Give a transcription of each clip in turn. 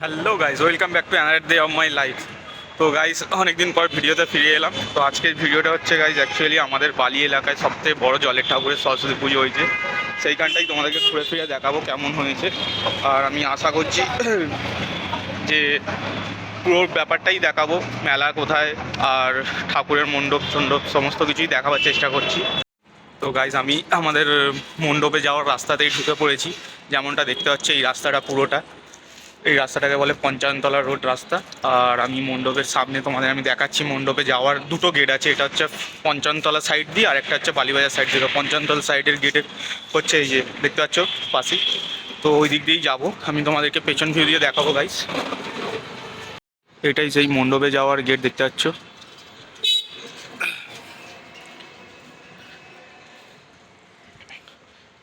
Hello guys, welcome back to another day of my life. তো guys, অনেকদিন পর ভিডিওতে ফিরে এলাম। তো আজকের ভিডিওটা হচ্ছে গাইস, অ্যাকচুয়ালি আমাদের বালি এলাকায় সবথেকে বড় জলের ঠাকুরের সরস্বতী পুজো হয়েছে। সেইখানটাই তোমাদেরকে ঘুরে ফিরে দেখাবো কেমন হয়েছে। আর আমি আশা করছি যে পুরো ব্যাপারটাই দেখাবো, মেলা কোথায় আর ঠাকুরের মণ্ডপ টণ্ডপ সমস্ত কিছুই দেখাবার চেষ্টা করছি। তো গাইজ, আমি আমাদের মণ্ডপে যাওয়ার রাস্তাতেই ঢুকে পড়েছি। যেমনটা দেখতে পাচ্ছি, এই রাস্তাটা পুরোটা, এই রাস্তাটাকে বলে পঞ্চানতলা রোড রাস্তা। আর আমি মণ্ডপের সামনে তোমাদের আমি দেখাচ্ছি। মণ্ডপে যাওয়ার দুটো গেট আছে, এটা হচ্ছে পঞ্চানতলা সাইড দিয়ে আর একটা হচ্ছে বালিবাজার সাইড দিয়ে। পঞ্চানতলা সাইডের গেটের হচ্ছে এই যে দেখতে পাচ্ছ পাশেই, তো ওই দিক দিয়েই যাবো। আমি তোমাদেরকে পেছন ভিউ দিয়ে দেখাবো গাইস। এটাই সেই মণ্ডপে যাওয়ার গেট, দেখতে পাচ্ছ।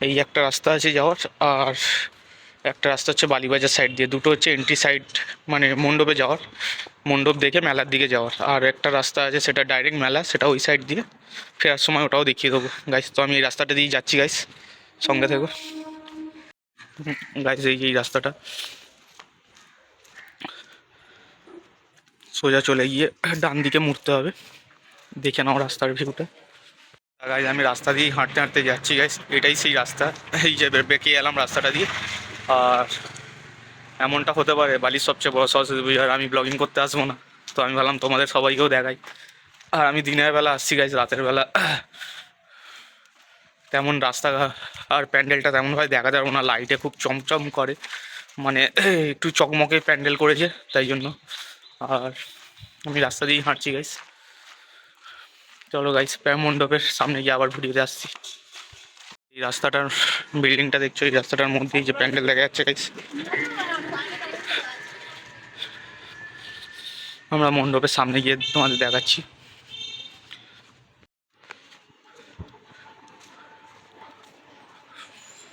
এই একটা রাস্তা আছে যাওয়ার, আর একটা রাস্তা হচ্ছে বালিবাজার সাইড দিয়ে। দুটো হচ্ছে এন্ট্রি সাইড, মানে মণ্ডপে যাওয়ার, মণ্ডপ দেখে মেলার দিকে যাওয়ার। আর একটা রাস্তা আছে সেটা ডাইরেক্ট মেলা, সেটা ওই সাইড দিয়ে ফেরার সময় ওটাও দেখিয়ে দেবো গাইস। তো আমি এই রাস্তাটা দিয়ে যাচ্ছি গাইস, সঙ্গে থেকো গাইস। এই রাস্তাটা সোজা চলে গিয়ে ডান দিকে মুড়তে হবে। দেখে নাও রাস্তার ভিউটা গাইস। আমি রাস্তা দিয়ে হাঁটতে হাঁটতে যাচ্ছি গাইস, এটাই সেই রাস্তা। এই যে বেঁকে এলাম রাস্তাটা দিয়ে। আর এমনটা হতে পারে বালির সবচেয়ে বড় সরস্বতী পুজো আর আমি ব্লগিং করতে আসবো না, তো আমি ভাবলাম তোমাদের সবাইকেও দেখাই। আর আমি দিনের বেলা আসছি গাইজ, রাতের বেলা তেমন রাস্তা আর প্যান্ডেলটা তেমনভাবে দেখা যাবে না, লাইটে খুব চমচম করে, মানে একটু চকমকে প্যান্ডেল করেছে তাই জন্য। আর আমি রাস্তা দিয়েই হাঁটছি গাইজ। চলো গাইজ, প্রেম মণ্ডপের সামনে গিয়ে আবার ভিডিওতে আসছি। এই রাস্তাটার বিল্ডিংটা দেখছো, এই রাস্তাটার মধ্যেই যে প্যান্ডেল দেখা যাচ্ছে গাইজ। আমরা মণ্ডপের সামনে গিয়ে তোমাদের দেখাচ্ছি।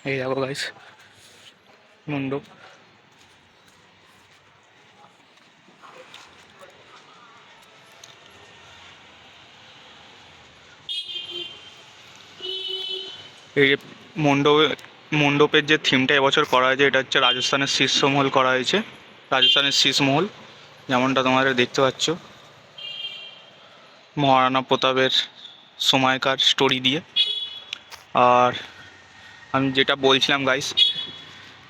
এই দেখো গাইস মণ্ডপ। এই যে মণ্ডপের যে থিমটা এবছর করা হয়েছে, এটা হচ্ছে রাজস্থানের শীর্ষমহল করা হয়েছে, রাজস্থানের শীর্ষমহল, যেমনটা তোমরা দেখতে পাচ্ছ, মহারানা প্রতাপের সময়কার স্টোরি দিয়ে। আর আমি যেটা বলছিলাম গাইস,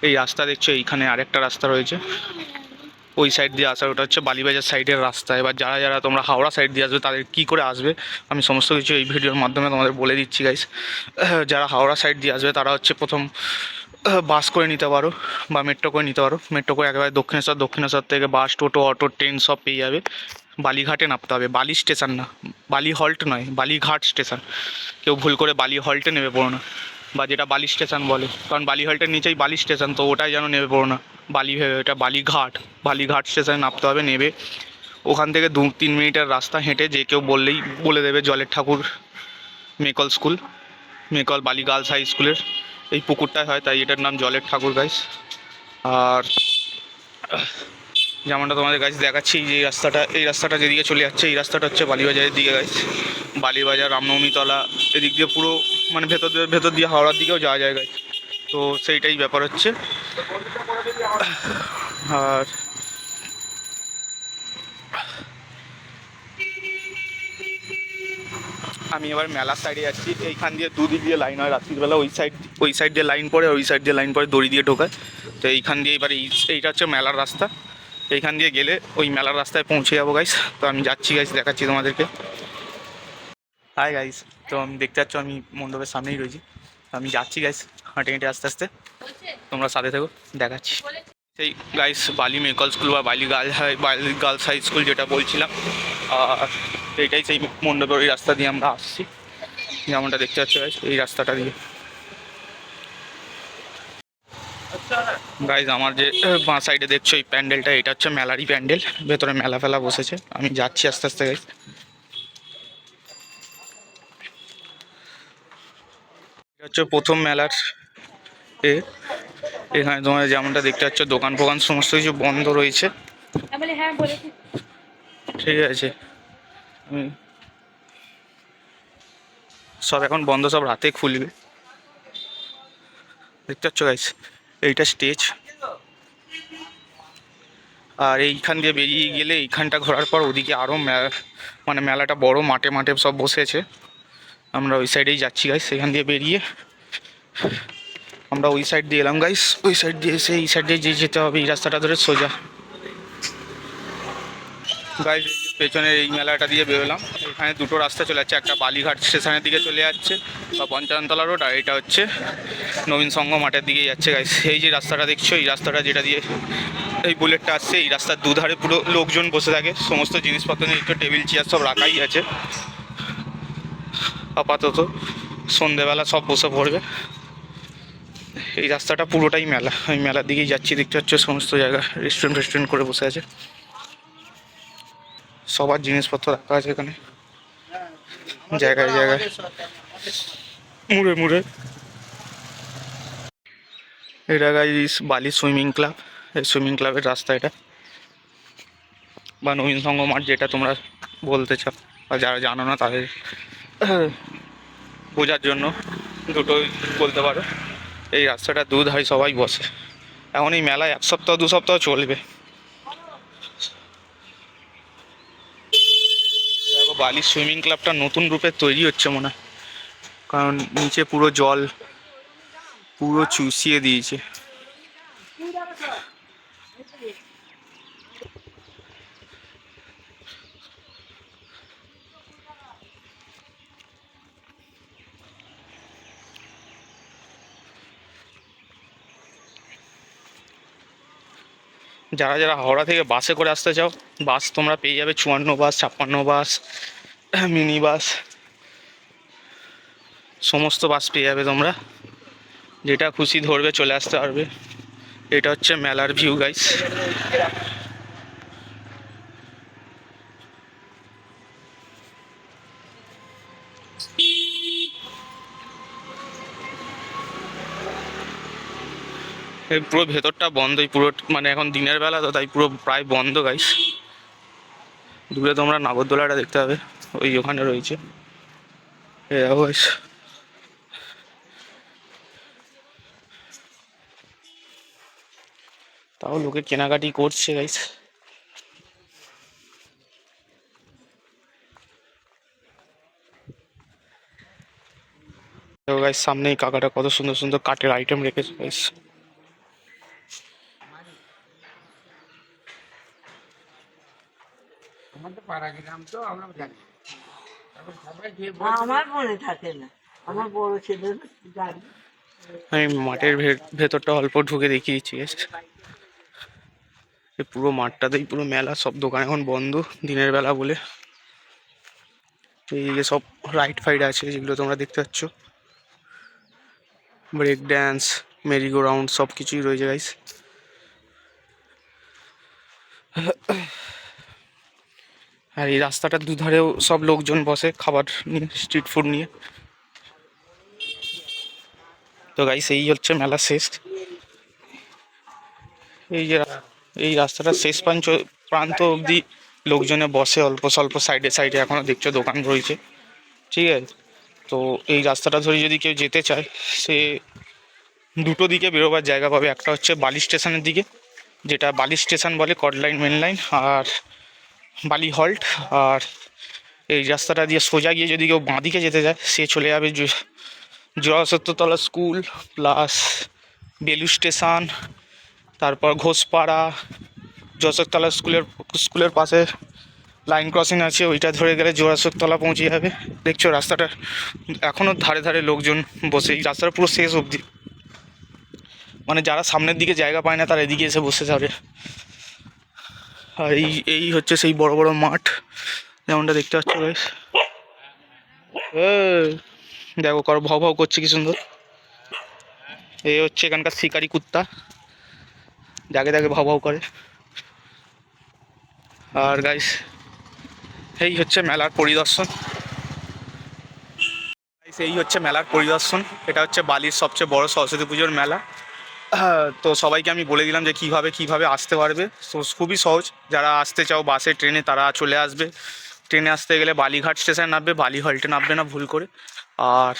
এই রাস্তা দেখছো, এইখানে আরেকটা রাস্তা রয়েছে ওই সাইড দিয়ে আসার, ওটা হচ্ছে বালিবাজার সাইডের রাস্তা। এবার যারা যারা তোমরা হাওড়া সাইড দিয়ে আসবে তাদের কী করে আসবে আমি সমস্ত কিছু এই ভিডিওর মাধ্যমে তোমাদের বলে দিচ্ছি গাইস। যারা হাওড়া সাইড দিয়ে আসবে তারা হচ্ছে প্রথম বাস করে নিতে পারো বা মেট্রো করে নিতে পারো। মেট্রো করে একেবারে দক্ষিণেশ্বর, দক্ষিণেশ্বর থেকে বাস, টোটো, অটো, ট্রেন সব পেয়ে যাবে। বালিঘাটে নামতে হবে, বালি স্টেশন না, বালি হল্ট নয়, বালিঘাট স্টেশন। কেউ ভুল করে বালি হল্টে নেমে পড়ো না, বা যেটা বালি স্টেশন বলে, কারণ বালি হল্টের নিচেই বালি স্টেশন, তো ওটাই যেন নেমে পড়ো না বালি ভেবে। এটা বালিঘাট, বালিঘাট স্টেশনে নামতে হবে। নেবে ওখান থেকে 2-3 মিনিটের রাস্তা হেঁটে যে কেউ বললেই বলে দেবে জলের ঠাকুর মেকল স্কুল, মেকল বালি গার্লস হাই স্কুলের এই পুকুরটায় হয়, তাই এটার নাম জলের ঠাকুর গাইস। আর যেমনটা তোমাদের গাইস দেখাচ্ছি, যে এই রাস্তাটা যেদিকে চলে যাচ্ছে, এই রাস্তাটা হচ্ছে বালিবাজারের দিকে গাইস। বালিবাজার, রামনবমীতলা, এদিক দিয়ে পুরো মানে ভেতর দিয়ে হাওড়ার দিকেও যাওয়া যায় গাইস। তো সেইটাই ব্যাপার হচ্ছে। আর আমি এবার মেলার সাইডে যাচ্ছি। এইখান দিয়ে দুদিক দিয়ে লাইন হয় রাত্রিবেলা, ওই সাইড দিয়ে লাইন পড়ে, ওই সাইড দিয়ে লাইন পড়ে, দড়ি দিয়ে ঢোকায়। তো এইখান দিয়ে এবার এইটা হচ্ছে মেলার রাস্তা। এইখান দিয়ে গেলে ওই মেলার রাস্তায় পৌঁছে যাবো গাইস। তো আমি যাচ্ছি গাইস, দেখাচ্ছি তোমাদেরকে। হাই গাইস, তো আমি দেখতে পাচ্ছ আমি মণ্ডপের সামনেই রয়েছি। আমি যাচ্ছি গাইস, হাঁটে হেঁটে আস্তে আস্তে, তোমরা সাথে থেকো, দেখাচ্ছি। সেই গাইস বালি মেকল স্কুল বা বালি গার্লস হাই স্কুল যেটা বলছিলাম, আর এইটাই সেই মণ্ডপের ওই রাস্তা দিয়ে আমরা আসছি, যেমনটা দেখতে পাচ্ছ গাইস এই রাস্তাটা দিয়ে। গাইজ, আমার যে বাঁ সাইডে দেখছো এই প্যান্ডেলটা, এটা হচ্ছে মেলারই প্যান্ডেল, ভেতরে মেলা ফেলা বসেছে। আমি যাচ্ছি আস্তে আস্তে গাইজ। এটা হচ্ছে প্রথম মেলার এখানে তোমার যেমনটা দেখতে পাচ্ছ দোকান ফোকান সমস্ত কিছু বন্ধ রয়েছে, ঠিক আছে। সব এখন বন্ধ, সব রাতে খুলবে। দেখতে পাচ্ছ গাইজ, এইটা স্টেজ, আর এইখান দিয়ে বেরিয়ে গেলে এইখানটা ঘোরার পর ওদিকে আরও মানে মেলাটা বড়, মাঠে মাঠে সব বসেছে। আমরা ওই সাইডেই যাচ্ছি গাইস। সেখান দিয়ে বেরিয়ে আমরা ওই সাইড দিয়ে এলাম গাইস। ওই সাইড দিয়ে এসে এই সাইড দিয়ে যেতে হবে, এই রাস্তাটা ধরে সোজা গাইস। পেছনের এই মেলাটা দিয়ে বেরোলাম। এখানে দুটো রাস্তা চলে যাচ্ছে, একটা বালিঘাট স্টেশনের দিকে চলে যাচ্ছে বা পঞ্চানতলা রোড, আর এটা হচ্ছে নবীন সংঘ মাঠের দিকে যাচ্ছে গাইস। এই যে রাস্তাটা দেখছো, এই রাস্তাটা যেটা দিয়ে এই বুলেটটা আসছে, এই রাস্তার দুধারে পুরো লোকজন বসে থাকে। সমস্ত জিনিসপত্র নিয়ে একটু টেবিল চেয়ার সব রাখাই আছে আপাতত, সন্ধেবেলা সব বসে পড়বে। এই রাস্তাটা পুরোটাই মেলা, আমি মেলার দিকেই যাচ্ছি। দেখতে পাচ্ছ সমস্ত জায়গা রেস্টুরেন্ট করে বসে আছে, সবার জিনিসপত্র রাখা আছে এখানে জায়গায় জায়গায় মুড়ে মুড়ে। এটা গাইস বালি সুইমিং ক্লাব, এই সুইমিং ক্লাবের রাস্তা এটা, বা নবীন সংঘ মাঠ যেটা তোমরা বলতে চাও, বা যারা জানো না তাদের বোঝার জন্য দুটোই বলতে পারো। এই রাস্তাটা দুধারে সবাই বসে। এখন এই মেলায় 1 সপ্তাহ 2 সপ্তাহ চলবে। দেখো বালির সুইমিং ক্লাবটা নতুন রূপে তৈরি হচ্ছে মনে হয়, কারণ নিচে পুরো জল পুরো চুষিয়ে দিয়েছে। যারা যারা হাওড়া থেকে বাসে করে আসতে চাও, বাস তোমরা পেয়ে যাবে 54 বাস, 56 বাস, মিনি বাস, সমস্ত বাস পেয়ে যাবে তোমরা। যেটা খুশি ধরবে, চলে আসতে পারবে। এটা হচ্ছে মেলার ভিউ গাইস। এই পুরো ভেতরটা বন্ধই, পুরো মানে এখন দিনের বেলা তো তাই পুরো প্রায় বন্ধ গাইস। দূরে তোমরা নাগরদোলাটা দেখতে পাবে, ওই ওখানে রয়েছে। গাইস তাও লোকে কেনাকাটি করছে গাইস। দেখো গাইস সামনে এই কাকাটা কত সুন্দর সুন্দর কাঠের আইটেম রেখেছে গাইস। আমার মনে থাকে না, আমার বড় ছেলে গাড়ি। আমি মাঠের ভেতরটা অল্প ঢুকে দেখিয়েছি গাইস। এই পুরো মাঠটাতেই পুরো মেলা, সব দোকান এখন বন্ধ দিনের বেলা বলে। এই যে সব রাইড ফাইড আছে যেগুলো তোমরা দেখতে পাচ্ছ, ব্রেক ড্যান্স, মেরিগো রাউন্ড সব কিছুই রয়েছে গাইস। আর এই রাস্তাটার দুধারেও সব লোকজন বসে খাবার নিয়ে, স্ট্রিট ফুড নিয়ে। তো গাইস এই হচ্ছে মেলা শেষ। এই যে এই রাস্তাটার শেষ প্রান্ত অবধি লোকজনে বসে অল্প স্বল্প, সাইডে সাইডে এখনও দেখছো দোকান রয়েছে, ঠিক আছে। তো এই রাস্তাটা ধরে যদি কেউ যেতে চায়, সে দুটো দিকে বেরোবার জায়গা পাবে। একটা হচ্ছে বালি স্টেশনের দিকে, যেটা বালি স্টেশন বলে, কট লাইন মেন লাইন, আর বালি হল্ট। আর এই রাস্তাটা দিয়ে সোজা গিয়ে যদি কেউ বাঁদিকে যেতে যায়, সে চলে যাবে জোড়াসত্তরতলা স্কুল প্লাস বেলু স্টেশন, তারপর ঘোষপাড়া, যশোরতলা স্কুলের পাশে লাইন ক্রসিং আছে, ওইটা ধরে গেলে জোড়াসতলা পৌঁছে যাবে। দেখছো রাস্তাটা এখনও ধারে ধারে লোকজন বসে, এই রাস্তাটা পুরো শেষ অবধি, মানে যারা সামনের দিকে জায়গা পায় না তারা এদিকে এসে বসে যাবে। আর এই হচ্ছে সেই বড় বড় মাঠ যেমনটা দেখতে পাচ্ছ গাইস। দেখো কারো ভাও ভাও করছে কি সুন্দর। এই হচ্ছে এখানকার শিকারি কুত্তা, যাকে তাকে ভাও ভাও করে। আর গাইস এই হচ্ছে মেলার পরিদর্শন। এই হচ্ছে মেলার পরিদর্শন। এটা হচ্ছে বালির সবচেয়ে বড় সরস্বতী পুজোর মেলা। তো সবাইকে আমি বলে দিলাম যে কীভাবে আসতে পারবে। তো খুবই সহজ, যারা আসতে চাও বাসে ট্রেনে তারা চলে আসবে। ট্রেনে আসতে গেলে বালিঘাট স্টেশন নামবে, বালি হল্টে নামবে না ভুল করে। আর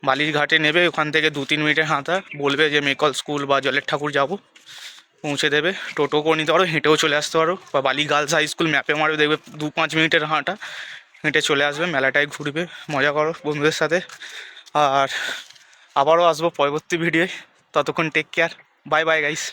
বালির ঘাটে নেবে, ওখান থেকে 2-3 মিনিটের হাঁটা, বলবে যে মেকল স্কুল বা জলের ঠাকুর যাব, পৌঁছে দেবে। টোটো করে নিতে পারো, হেঁটেও চলে আসতে পারো, বা বালি গার্লস হাই স্কুল ম্যাপে মারবে, দেখবে 2-5 মিনিটের হাঁটা, হেঁটে চলে আসবে। মেলাটায় ঘুরবে, মজা করো বন্ধুদের সাথে। আর আবারও আসবো পরবর্তী ভিডিওয়, ততক্ষণ take care, bye bye guys.